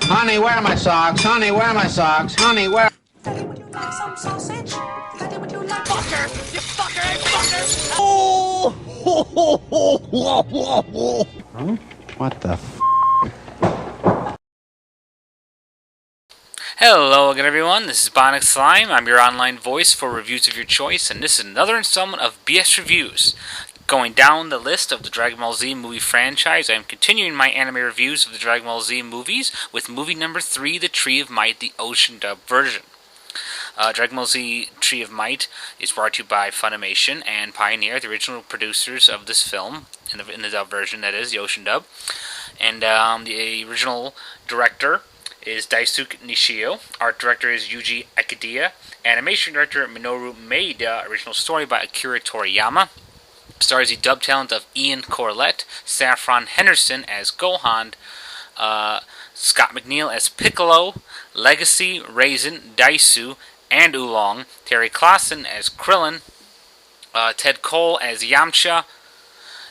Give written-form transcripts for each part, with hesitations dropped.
Honey, where are my socks? Honey, where are my socks? Honey, where... Daddy, would you like some sausage? Daddy, would you like... Fucker! You fucker! Fucker! Oh! Huh? What the f... Hello again everyone, this is Bionic Slime. I'm your online voice for reviews of your choice, and this is another installment of BS Reviews. Going down the list of the Dragon Ball Z movie franchise, I am continuing my anime reviews of the Dragon Ball Z movies with movie number 3, The Tree of Might, the Ocean Dub version. Dragon Ball Z Tree of Might is brought to you by Funimation and Pioneer, the original producers of this film, in the dub version, that is, the Ocean Dub. And the original director is Daisuke Nishio. Art director is Yuji Akidiya. Animation director Minoru Maeda. Original story by Akira Toriyama. Stars the dub talent of Ian Corlett, Saffron Henderson as Gohan, Scott McNeil as Piccolo, Legacy, Raisin, Daisu, and Oolong, Terry Claassen as Krillin, Ted Cole as Yamcha,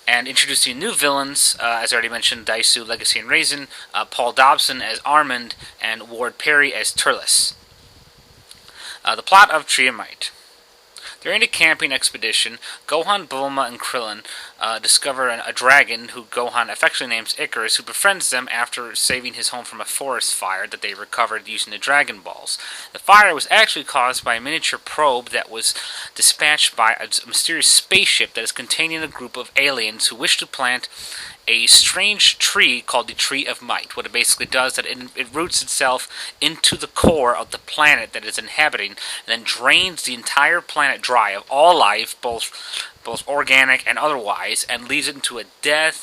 and introducing new villains, as I already mentioned, Daisu, Legacy, and Raisin, Paul Dobson as Armand, and Ward Perry as Turles. The plot of Tree of Might. During a camping expedition, Gohan, Bulma, and Krillin discover a dragon who Gohan affectionately names Icarus, who befriends them after saving his home from a forest fire that they recovered using the Dragon Balls. The fire was actually caused by a miniature probe that was dispatched by a mysterious spaceship that is containing a group of aliens who wish to plant a strange tree called the Tree of Might. What it basically does is that it roots itself into the core of the planet that it's inhabiting, and then drains the entire planet dry of all life, both organic and otherwise, and leaves it into a dead,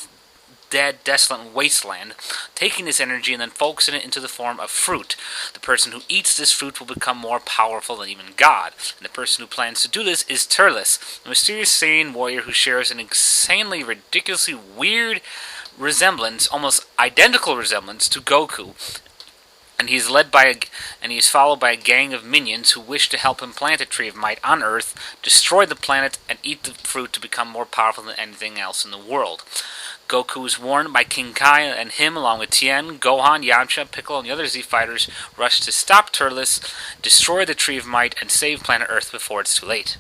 desolate wasteland, taking this energy and then focusing it into the form of fruit. The person who eats this fruit will become more powerful than even God. And the person who plans to do this is Turles, a mysterious Saiyan warrior who shares an insanely, ridiculously weird resemblance, almost identical resemblance to Goku. And he is followed by a gang of minions who wish to help him plant a Tree of Might on Earth, destroy the planet, and eat the fruit to become more powerful than anything else in the world. Goku is warned by King Kai, and him, along with Tien, Gohan, Yamcha, Piccolo, and the other Z fighters, rush to stop Turles, destroy the Tree of Might, and save planet Earth before it's too late.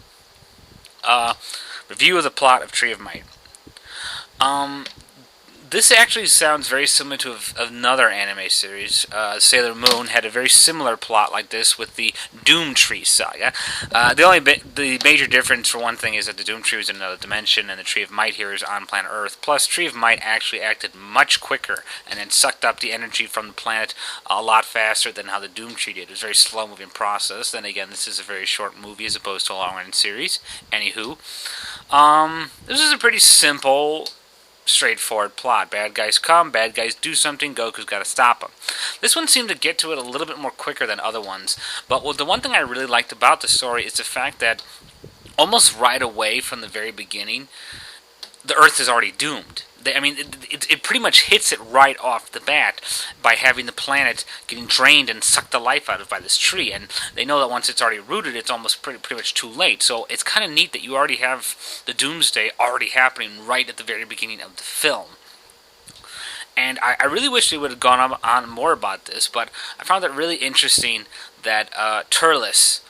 Review of the plot of Tree of Might. This actually sounds very similar to another anime series. Sailor Moon had a very similar plot like this with the Doom Tree saga. The major difference, for one thing, is that the Doom Tree was in another dimension, and the Tree of Might here is on planet Earth. Plus, Tree of Might actually acted much quicker, and then sucked up the energy from the planet a lot faster than how the Doom Tree did. It was a very slow-moving process. Then again, this is a very short movie as opposed to a long-running series. Anywho, this is a pretty simple, straightforward plot. Bad guys come, bad guys do something, Goku's got to stop them. This one seemed to get to it a little bit more quicker than other ones, but the one thing I really liked about the story is the fact that almost right away from the very beginning, the Earth is already doomed. It pretty much hits it right off the bat by having the planet getting drained and sucked the life out of by this tree. And they know that once it's already rooted, it's almost pretty much too late. So it's kind of neat that you already have the doomsday already happening right at the very beginning of the film. And I really wish they would have gone on more about this, but I found it really interesting that Turles,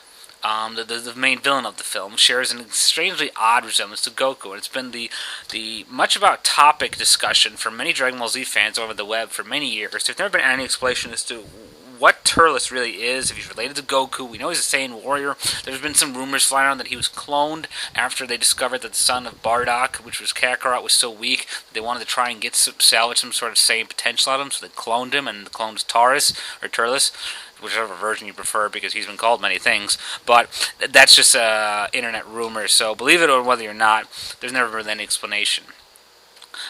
the main villain of the film, shares an strangely odd resemblance to Goku, and it's been the much about topic discussion for many Dragon Ball Z fans over the web for many years. There's never been any explanation as to what Turles really is, if he's related to Goku. We know he's a Saiyan warrior. There's been some rumors flying around that he was cloned after they discovered that the son of Bardock, which was Kakarot, was so weak that they wanted to try and salvage some sort of Saiyan potential out of him, so they cloned him, and the clone was Turles, whichever version you prefer, because he's been called many things. But that's just internet rumor, so believe it or whether you're not, there's never been any explanation.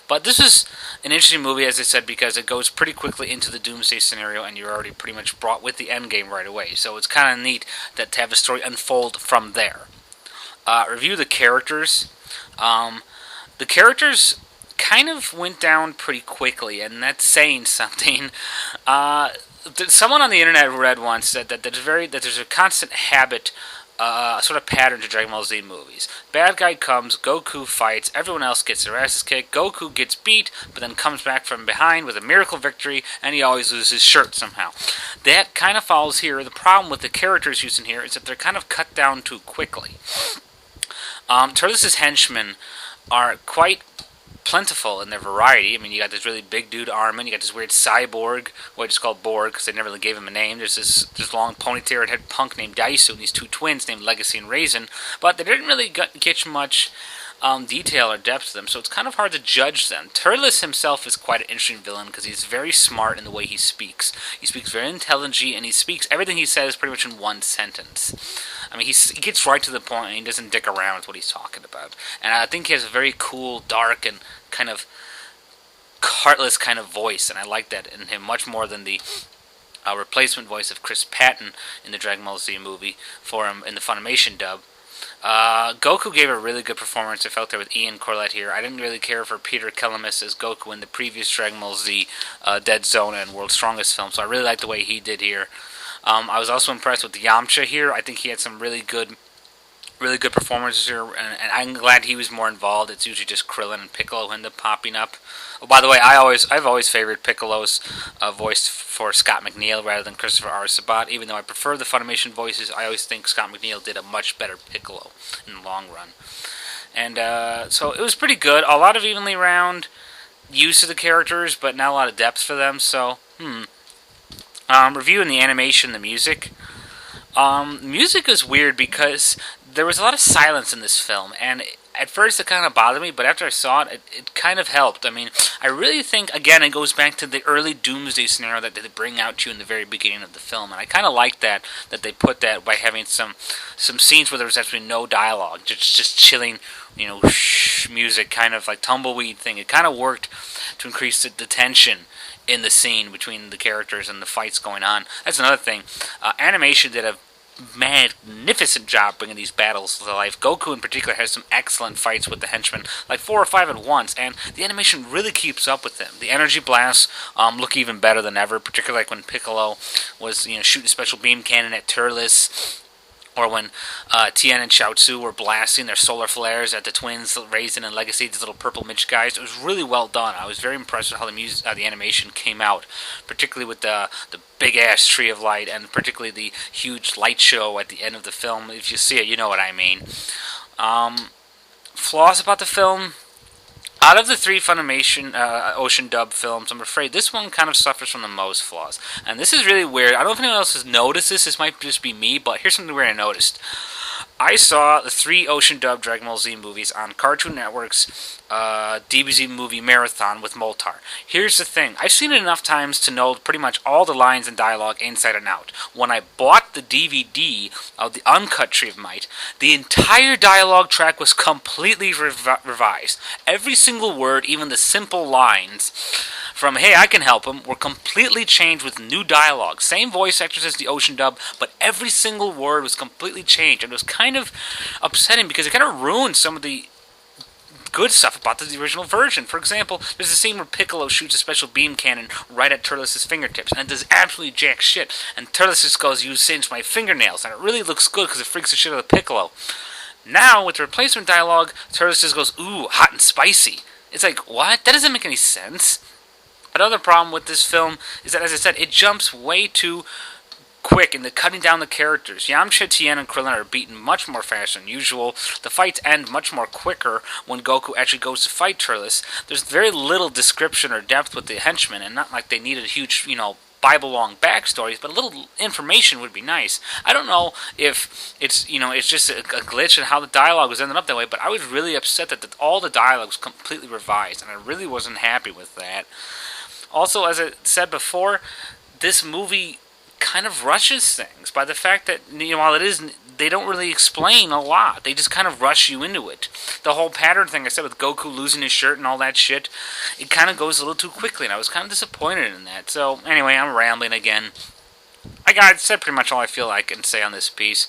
But this is an interesting movie, as I said, because it goes pretty quickly into the Doomsday scenario, and you're already pretty much brought with the endgame right away. So it's kind of neat to have the story unfold from there. Review the characters. The characters kind of went down pretty quickly, and that's saying something. Someone on the internet read once that there's a constant habit sort of pattern to Dragon Ball Z movies. Bad guy comes, Goku fights, everyone else gets their asses kicked, Goku gets beat, but then comes back from behind with a miracle victory, and he always loses his shirt somehow. That kind of follows here. The problem with the characters used in here is that they're kind of cut down too quickly. Tortoises Henchmen are quite plentiful in their variety. I mean, you got this really big dude Armin, you got this weird cyborg, well, it's called Borg because they never really gave him a name. There's this long ponytail head punk named Daisu, and these two twins named Legacy and Raisin, but they didn't really get much detail or depth to them, so it's kind of hard to judge them. Turles himself is quite an interesting villain because he's very smart in the way he speaks. He speaks very intelligently, and he speaks everything he says pretty much in one sentence. I mean, he gets right to the point, and he doesn't dick around with what he's talking about. And I think he has a very cool, dark, and kind of heartless kind of voice, and I like that in him much more than the replacement voice of Chris Patton in the Dragon Ball Z movie for him in the Funimation dub. Goku gave a really good performance. I felt there with Ian Corlett here. I didn't really care for Peter Kelamis as Goku in the previous Dragon Ball Z Dead Zone and World's Strongest film, so I really liked the way he did here. I was also impressed with Yamcha here. I think he had some really good performances here, and I'm glad he was more involved. It's usually just Krillin and Piccolo who end up popping up. Oh, by the way, I've always favored Piccolo's voice for Scott McNeil rather than Christopher R. Sabat. Even though I prefer the Funimation voices, I always think Scott McNeil did a much better Piccolo in the long run. And so it was pretty good. A lot of evenly round use of the characters, but not a lot of depth for them. So, reviewing the animation, the music. Music is weird because there was a lot of silence in this film, and at first it kind of bothered me, but after I saw it, it kind of helped. I mean, I really think, again, it goes back to the early Doomsday scenario that they bring out to you in the very beginning of the film, and I kind of like that they put that by having some scenes where there was actually no dialogue, just chilling, music, kind of like tumbleweed thing. It kind of worked to increase the tension in the scene between the characters and the fights going on. That's another thing. Animation did a magnificent job bringing these battles to life. Goku in particular has some excellent fights with the henchmen, like 4 or 5 at once, and the animation really keeps up with them. The energy blasts look even better than ever, particularly like when Piccolo was shooting a special beam cannon at Turles, or when Tien and Chaozu were blasting their solar flares at the twins, Raisin and Legacy, these little purple Mitch guys. It was really well done. I was very impressed with how the animation came out, particularly with the big-ass tree of light, and particularly the huge light show at the end of the film. If you see it, you know what I mean. Flaws about the film. Out of the 3 Funimation Ocean dub films, I'm afraid this one kind of suffers from the most flaws. And this is really weird. I don't know if anyone else has noticed this. This might just be me, but here's something weird I noticed. I saw the 3 Ocean dub Dragon Ball Z movies on Cartoon Network's DBZ movie marathon with Moltar. Here's the thing. I've seen it enough times to know pretty much all the lines and dialogue inside and out. When I bought the DVD of the Uncut Tree of Might, the entire dialogue track was completely revised. Every single word, even the simple lines from "Hey, I can help him," were completely changed with new dialogue. Same voice actors as the Ocean dub, but every single word was completely changed. And it was kind of upsetting because it kind of ruined some of the good stuff about the original version. For example, there's a scene where Piccolo shoots a special beam cannon right at Turles' fingertips, and it does absolutely jack shit. And Turles just goes, "You singed my fingernails," and it really looks good because it freaks the shit out of Piccolo. Now, with the replacement dialogue, Turles just goes, "Ooh, hot and spicy." It's like, what? That doesn't make any sense. Another problem with this film is that, as I said, it jumps way too quick in the cutting down the characters. Yamcha, Tien, and Krillin are beaten much more fast than usual. The fights end much more quicker when Goku actually goes to fight Turles. There's very little description or depth with the henchmen, and not like they needed huge, Bible-long backstories, but a little information would be nice. I don't know if it's just a glitch in how the dialogue was ended up that way, but I was really upset that all the dialogue was completely revised, and I really wasn't happy with that. Also, as I said before, this movie kind of rushes things by the fact that, while they don't really explain a lot. They just kind of rush you into it. The whole pattern thing I said with Goku losing his shirt and all that shit, it kind of goes a little too quickly, and I was kind of disappointed in that. So, anyway, I'm rambling again. I said pretty much all I feel I can say on this piece.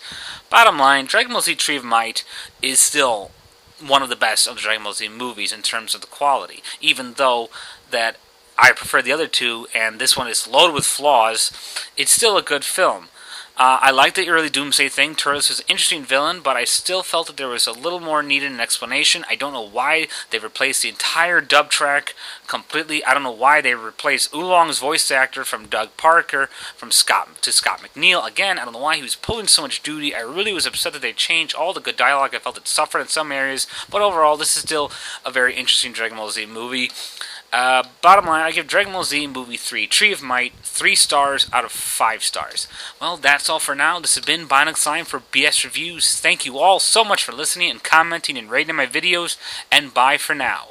Bottom line, Dragon Ball Z Tree of Might is still one of the best of the Dragon Ball Z movies in terms of the quality, even though that I prefer the other two, and this one is loaded with flaws. It's still a good film. I liked the early Doomsday thing. Turles was an interesting villain, but I still felt that there was a little more needed in explanation. I don't know why they replaced the entire dub track completely. I don't know why they replaced Oolong's voice actor from Doug Parker from Scott McNeil. Again, I don't know why he was pulling so much duty. I really was upset that they changed all the good dialogue. I felt it suffered in some areas, but overall, this is still a very interesting Dragon Ball Z movie. Bottom line, I give Dragon Ball Z Movie 3, Tree of Might, 3 stars out of 5 stars. Well, that's all for now. This has been Bionic Slime for BS Reviews. Thank you all so much for listening and commenting and rating my videos, and bye for now.